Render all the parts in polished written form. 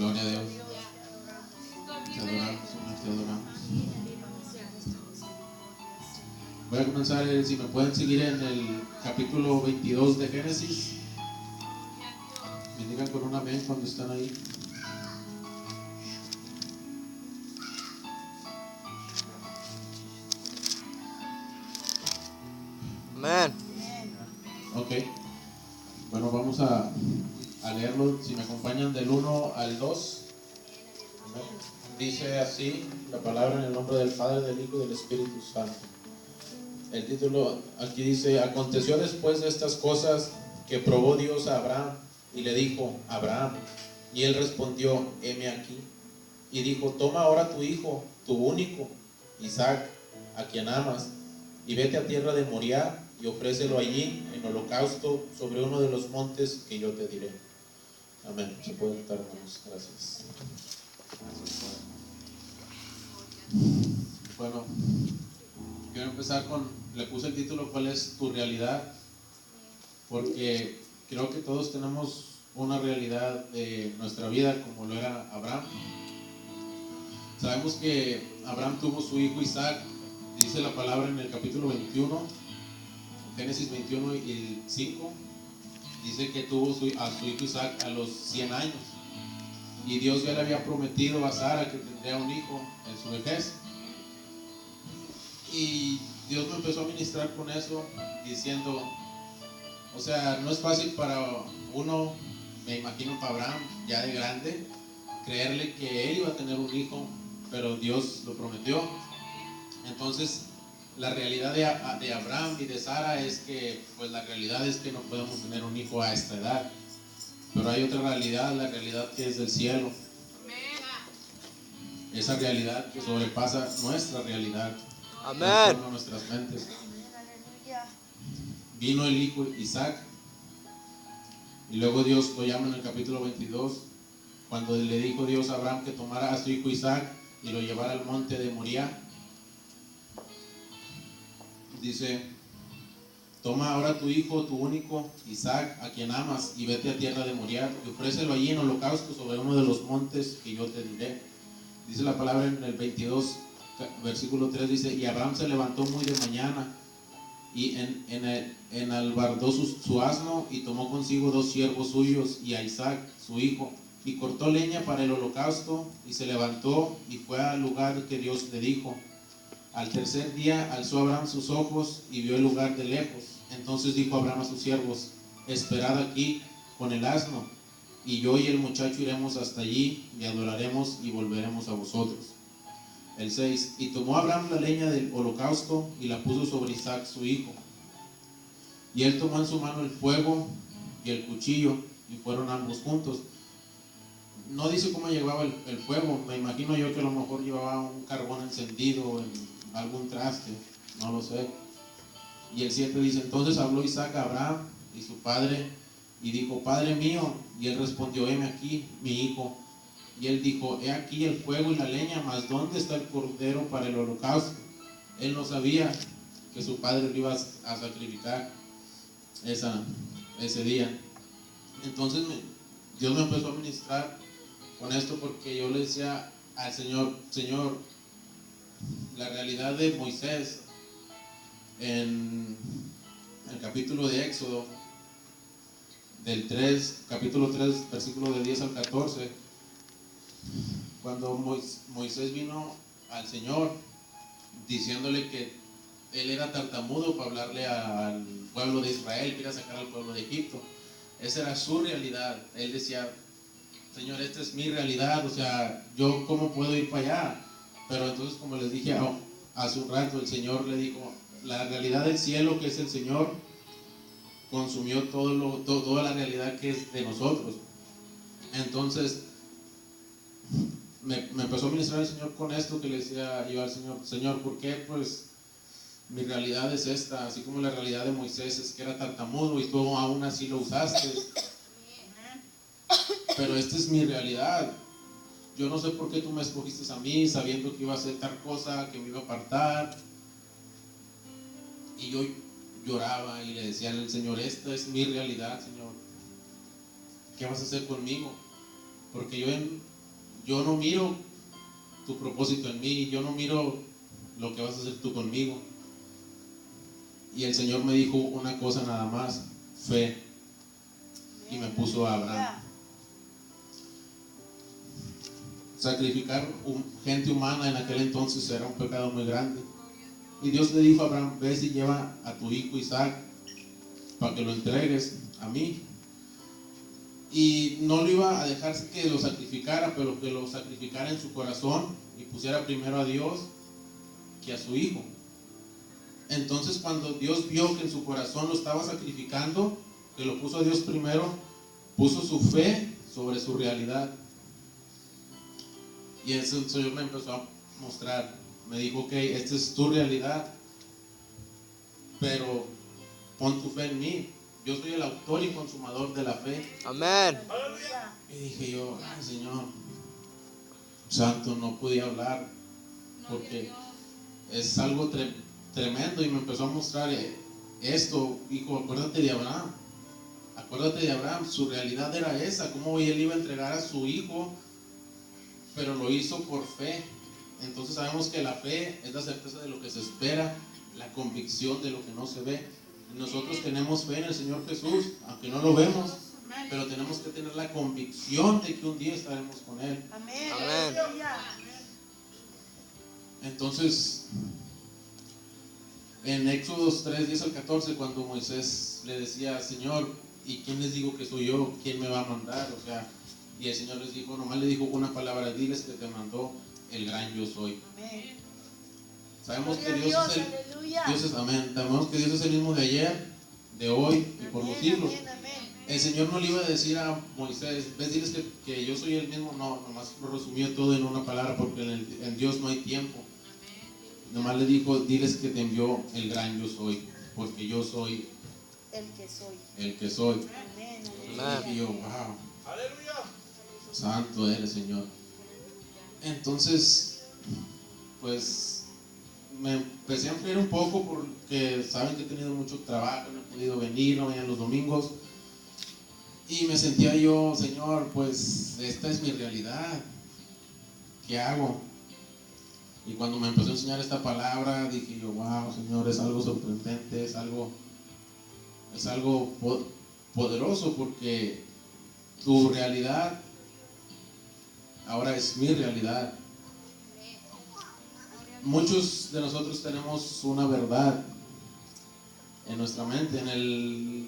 Gloria a Dios. Te adoramos, Señor, te adoramos. Voy a comenzar, si me pueden seguir en el capítulo 22 de Génesis. Me digan con un amén cuando están ahí. Amén. Ok. Bueno, vamos a leerlo. Si me acompañan del 1 al 2. Dice así la palabra en el nombre del Padre, del Hijo y del Espíritu Santo. El título aquí dice: aconteció después de estas cosas que probó Dios a Abraham y le dijo: Abraham. Y él respondió: heme aquí. Y dijo: toma ahora tu hijo, tu único, Isaac, a quien amas, y vete a tierra de Moriah y ofrécelo allí en holocausto sobre uno de los montes que yo te diré. Amén. Se pueden estar, hermanos. Gracias. Bueno, quiero empezar le puse el título: ¿cuál es tu realidad? Porque creo que todos tenemos una realidad de nuestra vida como lo era Abraham. Sabemos que Abraham tuvo su hijo Isaac. Dice la palabra en el capítulo 21, Génesis 21 y 5, dice que tuvo a su hijo Isaac a los 100 años. Y Dios ya le había prometido a Sara que tendría un hijo en su vejez. Y Dios me empezó a ministrar con eso, diciendo, o sea, no es fácil para uno, me imagino para Abraham, ya de grande, creerle que él iba a tener un hijo, pero Dios lo prometió. Entonces, la realidad de Abraham y de Sara es que, pues la realidad es que no podemos tener un hijo a esta edad. Pero hay otra realidad, la realidad que es del cielo. Esa realidad que sobrepasa nuestra realidad. Amén. Transforma nuestras mentes. Vino el hijo Isaac, y luego Dios lo llama en el capítulo 22, cuando le dijo Dios a Abraham que tomara a su hijo Isaac y lo llevara al monte de Moriah. Dice: toma ahora tu hijo, tu único, Isaac, a quien amas, y vete a tierra de Moriah y ofrécelo allí en holocausto sobre uno de los montes que yo te diré. Dice la palabra en el 22, versículo 3, dice: y Abraham se levantó muy de mañana y enalbardó su asno, y tomó consigo 2 siervos suyos y a Isaac su hijo, y cortó leña para el holocausto, y se levantó y fue al lugar que Dios le dijo. Al tercer día alzó Abraham sus ojos y vio el lugar de lejos. Entonces dijo Abraham a sus siervos: esperad aquí con el asno, y yo y el muchacho iremos hasta allí y adoraremos y volveremos a vosotros. El 6, y tomó Abraham la leña del holocausto y la puso sobre Isaac su hijo. Y él tomó en su mano el fuego y el cuchillo, y fueron ambos juntos. No dice cómo llevaba el fuego. Me imagino yo que a lo mejor llevaba un carbón encendido en algún traste, no lo sé. Y el 7 dice: entonces habló Isaac a Abraham y su padre y dijo: Padre mío. Y él respondió: heme aquí, mi hijo. Y él dijo: he aquí el fuego y la leña, mas ¿dónde está el cordero para el holocausto? Él no sabía que su padre lo iba a sacrificar ese día. Entonces Dios me empezó a ministrar con esto, porque yo le decía al Señor: Señor, la realidad de Moisés en el capítulo de Éxodo, capítulo 3, versículo de 10 al 14, cuando Moisés vino al Señor diciéndole que él era tartamudo para hablarle al pueblo de Israel, que iba a sacar al pueblo de Egipto. Esa era su realidad. Él decía: Señor, esta es mi realidad, o sea, ¿yo cómo puedo ir para allá? Pero entonces, como les dije hace un rato, el Señor le dijo: la realidad del cielo, que es el Señor, consumió toda la realidad que es de nosotros. Entonces me empezó a ministrar el Señor con esto, que le decía yo al Señor: Señor, ¿por qué pues mi realidad es esta? Así como la realidad de Moisés es que era tartamudo y tú aún así lo usaste, pero esta es mi realidad. Yo no sé por qué tú me escogiste a mí, sabiendo que iba a hacer tal cosa, que me iba a apartar. Y yo lloraba y le decía al Señor: esta es mi realidad, Señor, ¿qué vas a hacer conmigo? Porque yo yo no miro tu propósito en mí, yo no miro lo que vas a hacer tú conmigo. Y el Señor me dijo una cosa nada más, fe, y me puso a Abraham. Sacrificar gente humana en aquel entonces era un pecado muy grande. Y Dios le dijo a Abraham, ve y lleva a tu hijo Isaac para que lo entregues a mí. Y no lo iba a dejar que lo sacrificara, pero que lo sacrificara en su corazón y pusiera primero a Dios que a su hijo. Entonces cuando Dios vio que en su corazón lo estaba sacrificando, que lo puso a Dios primero, puso su fe sobre su realidad. Y eso el Señor me empezó a mostrar, me dijo, ok, esta es tu realidad, pero pon tu fe en mí. Yo soy el autor y consumador de la fe. Amén. Y dije yo, ay Señor Santo, no podía hablar porque es algo tremendo. Y me empezó a mostrar esto. Dijo, acuérdate de Abraham. Acuérdate de Abraham, su realidad era esa, cómo él iba a entregar a su hijo, pero lo hizo por fe. Entonces sabemos que la fe es la certeza de lo que se espera, la convicción de lo que no se ve. Nosotros tenemos fe en el Señor Jesús, aunque no lo vemos, pero tenemos que tener la convicción de que un día estaremos con Él. Amén. Amén. Entonces, en Éxodos 3, 10 al 14, cuando Moisés le decía, Señor, ¿y quién les digo que soy yo? ¿Quién me va a mandar? O sea, y el Señor les dijo, nomás le dijo una palabra, diles que te mandó el gran yo soy. Amén. Sabemos que Gloria Dios a es Dios, el, aleluya. Dios es, amén, sabemos que Dios es el mismo de ayer, de hoy y por los siglos. Amén, amén. El Señor no le iba a decir a Moisés, ves, diles que yo soy el mismo, no, nomás lo resumió todo en una palabra, porque en Dios no hay tiempo. Nomás le dijo, diles que te envió el gran yo soy, porque yo soy El que soy. el que soy. Amén, Y aleluya. dije yo, wow, santo eres, Señor. Entonces, pues me empecé a enfriar un poco porque saben que he tenido mucho trabajo, no he podido venir, no venía los domingos. Y me sentía yo, Señor, pues esta es mi realidad. ¿Qué hago? Y cuando me empezó a enseñar esta palabra, dije yo, wow, Señor, es algo sorprendente, es algo poderoso, porque tu realidad ahora es mi realidad. Muchos de nosotros tenemos una verdad en nuestra mente. En el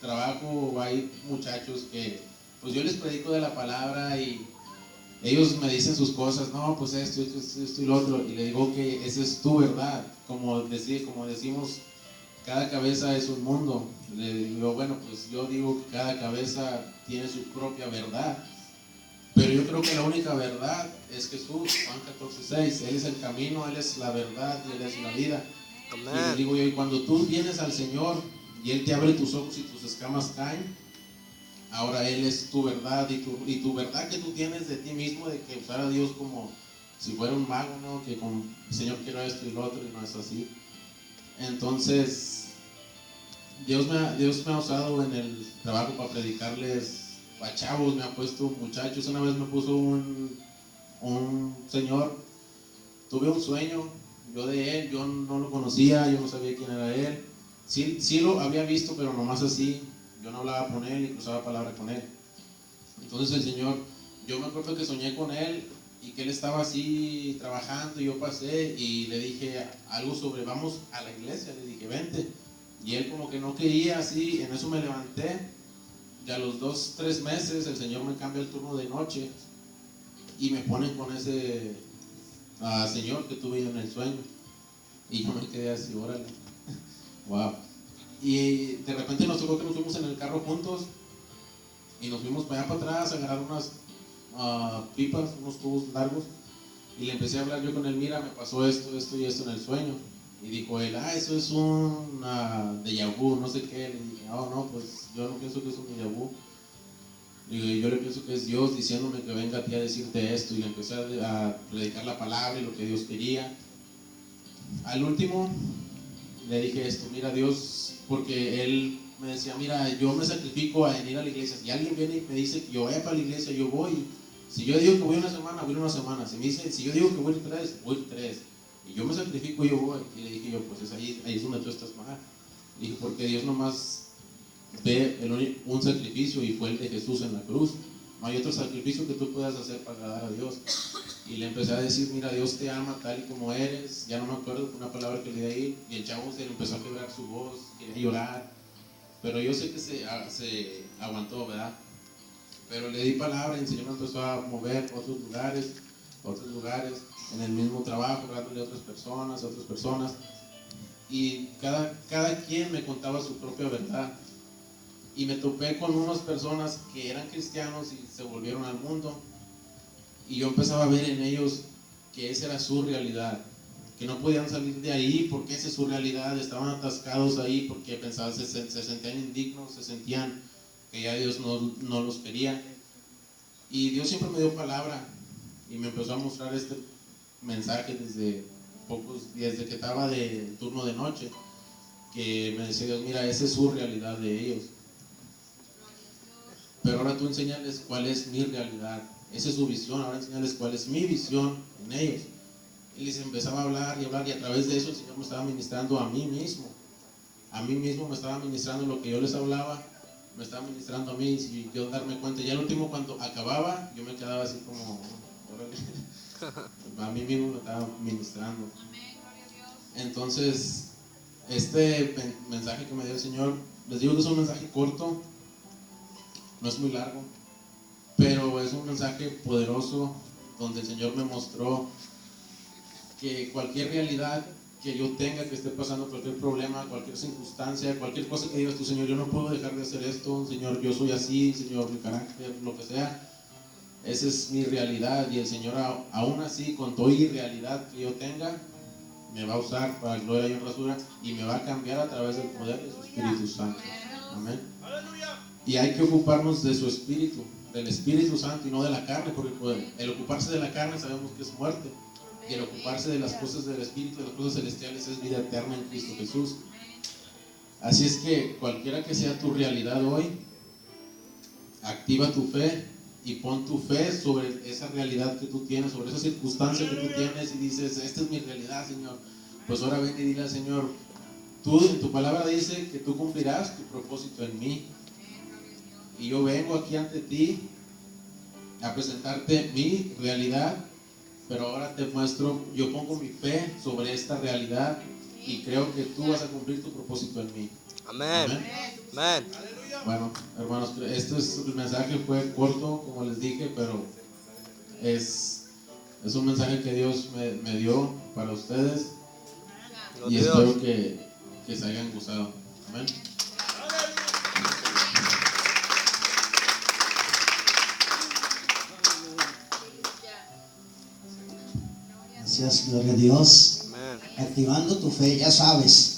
trabajo hay muchachos que, pues yo les predico de la palabra y ellos me dicen sus cosas, no, pues esto y lo otro, y le digo que esa es tu verdad, como decimos, cada cabeza es un mundo. Le digo, bueno, pues yo digo que cada cabeza tiene su propia verdad, pero yo creo que la única verdad es Jesús. Juan 14:6, Él es el camino, Él es la verdad y Él es la vida. Y le Amén. digo yo, y cuando tú vienes al Señor y Él te abre tus ojos y tus escamas caen, ahora Él es tu verdad, y tu verdad que tú tienes de ti mismo, de que usar a Dios como si fuera un mago, ¿no? Que como, Señor, quiero esto y lo otro, y no es así. Entonces, Dios me ha usado en el trabajo para predicarles a chavos, me ha puesto muchachos. Una vez me puso un señor, tuve un sueño, yo de él, yo no lo conocía, yo no sabía quién era él. Sí lo había visto, pero nomás así. Yo no hablaba con él ni cruzaba palabra con él. Entonces el Señor, yo me acuerdo que soñé con él y que él estaba así trabajando, y yo pasé y le dije algo sobre vamos a la iglesia, le dije vente, y él como que no quería, así. En eso me levanté y a los 2-3 meses el Señor me cambia el turno de noche y me ponen con ese señor que tuve yo en el sueño, y yo me quedé así, órale, wow. Y de repente nos tocó que nos fuimos en el carro juntos y nos fuimos para allá para atrás a agarrar unas pipas, unos tubos largos, y le empecé a hablar yo con él, mira, me pasó esto y esto en el sueño. Y dijo él, eso es un déjà vu, no sé qué. Le dije, no, pues yo no pienso que es un déjà vu. Y yo le pienso que es Dios diciéndome que venga a ti a decirte esto. Y le empecé a predicar la palabra y lo que Dios quería. Al último le dije esto, mira Dios, porque él me decía, mira, yo me sacrifico en ir a la iglesia. Si alguien viene y me dice que yo vaya para la iglesia, yo voy. Si yo digo que voy una semana, voy una semana. Si yo digo que voy 3, voy 3. Y yo me sacrifico y yo voy. Y le dije yo, pues es ahí es donde tú estás mal. Le dije, porque Dios nomás ve un sacrificio y fue el de Jesús en la cruz. No hay otro sacrificio que tú puedas hacer para agradar a Dios. Y le empecé a decir, mira, Dios te ama tal y como eres. Ya no me acuerdo una palabra que le di ahí. Y el chavo se le empezó a quebrar su voz, quería llorar. Pero yo sé que se aguantó, ¿verdad? Pero le di palabra y el Señor me empezó a mover a otros lugares, en el mismo trabajo, hablándole a otras personas. Y cada quien me contaba su propia verdad. Y me topé con unas personas que eran cristianos y se volvieron al mundo. Y yo empezaba a ver en ellos que esa era su realidad, que no podían salir de ahí porque esa es su realidad, estaban atascados ahí porque pensaban, se sentían indignos, se sentían que ya Dios no los quería. Y Dios siempre me dio palabra y me empezó a mostrar este mensaje desde que estaba de turno de noche, que me decía Dios, mira, esa es su realidad de ellos. Pero ahora tú enséñales cuál es mi realidad. Esa es su visión, ahora enséñales cuál es mi visión en ellos. Y les empezaba a hablar y a través de eso el Señor me estaba ministrando a mí mismo. A mí mismo me estaba ministrando lo que yo les hablaba, me estaba ministrando a mí y yo darme cuenta. Ya al último cuando acababa, yo me quedaba así como, a mí mismo me estaba ministrando. Entonces, este mensaje que me dio el Señor, les digo que es un mensaje corto, no es muy largo, pero es un mensaje poderoso donde el Señor me mostró que cualquier realidad que yo tenga, que esté pasando cualquier problema, cualquier circunstancia, cualquier cosa que digas tú, Señor, yo no puedo dejar de hacer esto, Señor, yo soy así, Señor, mi carácter, lo que sea, esa es mi realidad. Y el Señor aún así, con toda irrealidad que yo tenga, me va a usar para gloria y honra y me va a cambiar a través del poder de su Espíritu Santo. Amén. Y hay que ocuparnos de su Espíritu, del Espíritu Santo y no de la carne, porque el ocuparse de la carne sabemos que es muerte. Y el ocuparse de las cosas del Espíritu, de las cosas celestiales, es vida eterna en Cristo Jesús. Así es que cualquiera que sea tu realidad hoy, activa tu fe y pon tu fe sobre esa realidad que tú tienes, sobre esa circunstancia que tú tienes y dices, esta es mi realidad, Señor. Pues ahora ven y dile al Señor, tu palabra dice que tú cumplirás tu propósito en mí. Y yo vengo aquí ante ti a presentarte mi realidad. Pero ahora te muestro, yo pongo mi fe sobre esta realidad y creo que tú vas a cumplir tu propósito en mí. Amén. Amén. Amén. Bueno, hermanos, el mensaje fue corto, como les dije, pero es un mensaje que Dios me dio para ustedes y espero que se hayan gustado. Amén. Gracias, gloria a Dios. Amén. Activando tu fe, ya sabes.